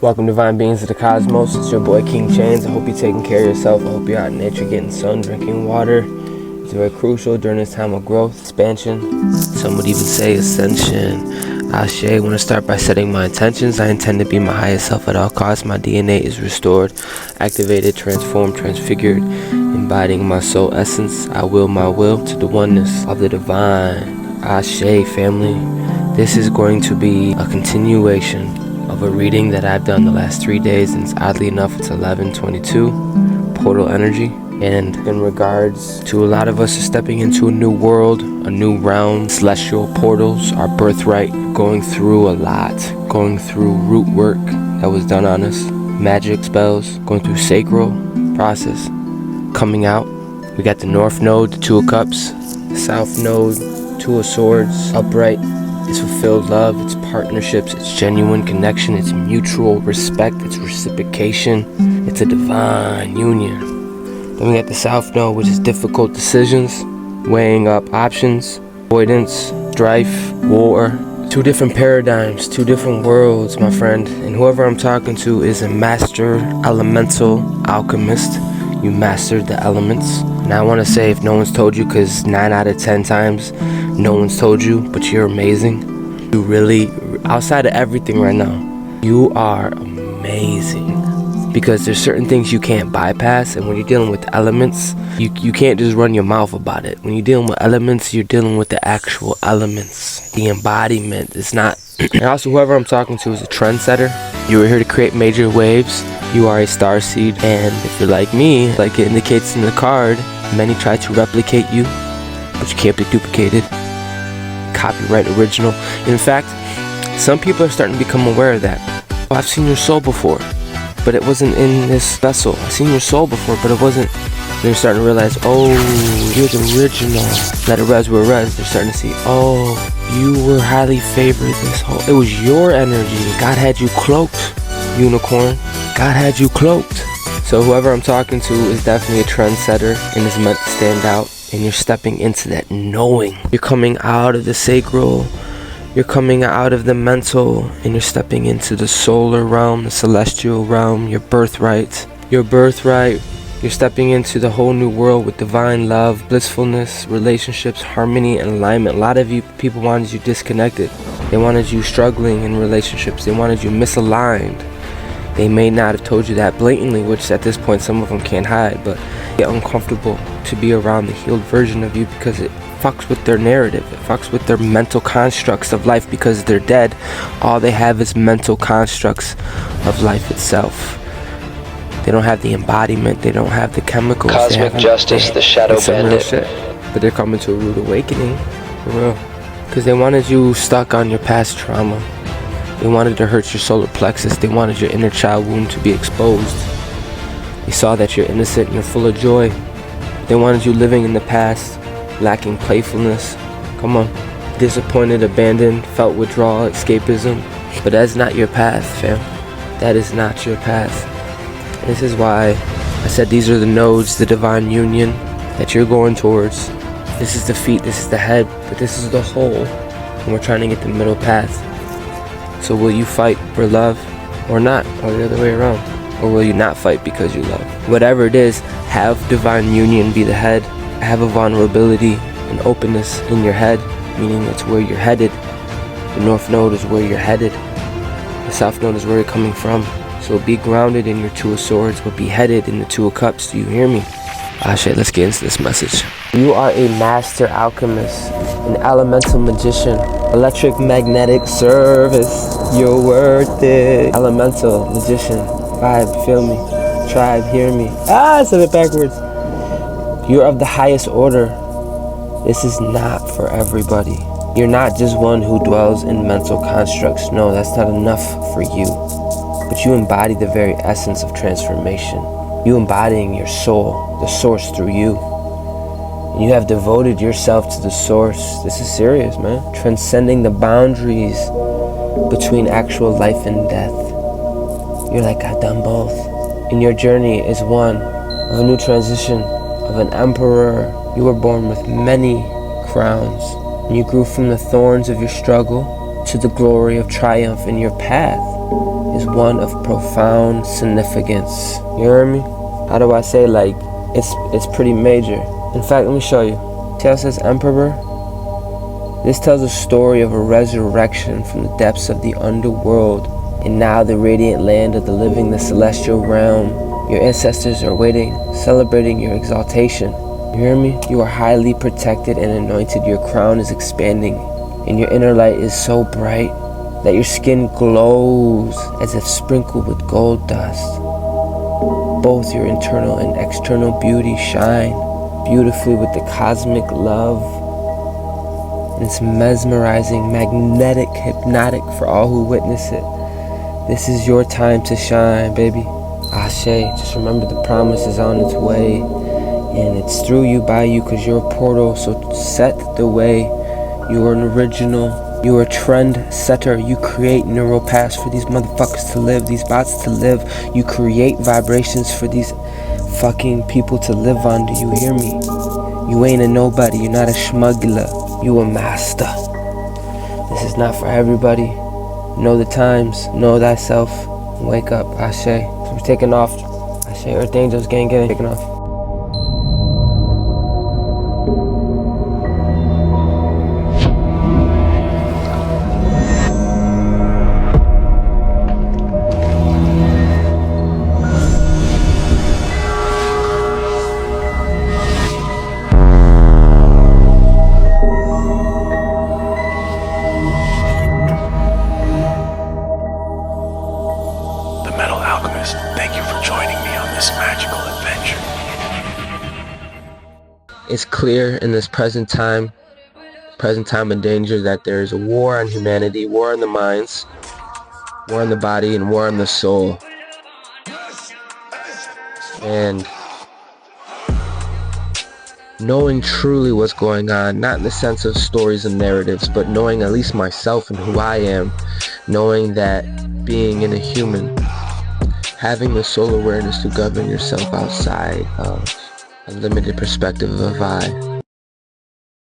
Welcome, divine beings of the cosmos. It's your boy King Chains. I hope you're taking care of yourself. I hope you're out in nature getting sun, drinking water. It's very crucial during this time of growth, expansion. Some would even say ascension. Ashe, I want to start by setting my intentions. I intend to be my highest self at all costs. My DNA is restored, activated, transformed, transfigured, embodying my soul essence. I will my will to the oneness of the divine. Ashe, family. This is going to be a continuation of a reading that I've done the last 3 days, and oddly enough it's 11/22 portal energy. And in regards to a lot of us are stepping into a new world, a new realm, celestial portals, our birthright, going through a lot, going through root work that was done on us, magic spells, going through sacral process, coming out. We got the North Node, the Two of Cups, the South Node, Two of Swords, upright. It's fulfilled love, it's partnerships, it's genuine connection, it's mutual respect, it's reciprocation, it's a divine union. Then we got the South Node, which is difficult decisions, weighing up options, avoidance, strife, war. Two different paradigms, two different worlds, my friend. And whoever I'm talking to is a master elemental alchemist. You mastered the elements. And I want to say, if no one's told you, because 9 out of 10 times no one's told you, but you're amazing. You really, outside of everything right now, you are amazing. Because there's certain things you can't bypass, and when you're dealing with elements, you can't just run your mouth about it. When you're dealing with elements, you're dealing with the actual elements, the embodiment. It's not. And also, whoever I'm talking to is a trendsetter. You were here to create major waves. You are a starseed, and if you're like me, like it indicates in the card, many try to replicate you, but you can't be duplicated. Copyright original. In fact, some people are starting to become aware of that. Oh, I've seen your soul before, but it wasn't in this vessel. I've seen your soul before, but it wasn't. They're starting to realize, oh, you're the original. Let it res where it res. They're starting to see, oh, you were highly favored this whole. It was your energy. God had you cloaked, unicorn. God had you cloaked. So whoever I'm talking to is definitely a trendsetter and is meant to stand out. And you're stepping into that knowing. You're coming out of the sacral. You're coming out of the mental. And you're stepping into the solar realm, the celestial realm, your birthright. Your birthright. You're stepping into the whole new world with divine love, blissfulness, relationships, harmony, and alignment. A lot of you people wanted you disconnected. They wanted you struggling in relationships. They wanted you misaligned. They may not have told you that blatantly, which at this point some of them can't hide, but get uncomfortable to be around the healed version of you because it fucks with their narrative. It fucks with their mental constructs of life because they're dead. All they have is mental constructs of life itself. They don't have the embodiment. They don't have the chemicals. Cosmic justice, the shadow bandit. But they're coming to a rude awakening, for real. Because they wanted you stuck on your past trauma. They wanted to hurt your solar plexus. They wanted your inner child wound to be exposed. They saw that you're innocent and you're full of joy. They wanted you living in the past, lacking playfulness. Come on. Disappointed, abandoned, felt withdrawal, escapism. But that's not your path, fam. That is not your path. And this is why I said these are the nodes, the divine union that you're going towards. This is the feet, this is the head, but this is the whole. And we're trying to get the middle path. So will you fight for love or not, or the other way around? Or will you not fight because you love? Whatever it is, have divine union be the head. Have a vulnerability and openness in your head, meaning that's where you're headed. The North Node is where you're headed. The South Node is where you're coming from. So be grounded in your Two of Swords, but be headed in the Two of Cups. Do you hear me? Ashe, let's get into this message. You are a master alchemist, an elemental magician, electric magnetic service. You're worth it. Elemental magician. Vibe, feel me. Tribe, hear me. I said it backwards. You're of the highest order. This is not for everybody. You're not just one who dwells in mental constructs. No, that's not enough for you. But you embody the very essence of transformation. You embodying your soul, the source through you. And you have devoted yourself to the source. This is serious, man. Transcending the boundaries between actual life and death. You're like, I've done both. And your journey is one of a new transition, of an emperor. You were born with many crowns. And you grew from the thorns of your struggle to the glory of triumph in your path. is one of profound significance. You hear me? How do I say, like, it's pretty major. In fact, let me show you. See how it says Emperor? This tells a story of a resurrection from the depths of the underworld, and now the radiant land of the living, the celestial realm. Your ancestors are waiting, celebrating your exaltation. You hear me? You are highly protected and anointed. Your crown is expanding, and your inner light is so bright that your skin glows as if sprinkled with gold dust. Both your internal and external beauty shine beautifully with the cosmic love. And it's mesmerizing, magnetic, hypnotic for all who witness it. This is your time to shine, baby. Ashe, just remember the promise is on its way, and it's through you, by you, cause you're a portal, so set the way. You are an original, you are a trend setter. You create neural paths for these motherfuckers to live, these bots to live. You create vibrations for these fucking people to live on. Do you hear me? You ain't a nobody, you're not a schmuggler, you a master. This is not for everybody. Know the times, know thyself, wake up, Ashe. So we're taking off. Ashe, Earth Angels, gang, taking off. Alchemist, thank you for joining me on this magical adventure. It's clear in this present time of danger, that there is a war on humanity, war on the minds, war on the body, and war on the soul. And knowing truly what's going on, not in the sense of stories and narratives, but knowing at least myself and who I am, knowing that being in a human, having the soul awareness to govern yourself outside of a limited perspective of I,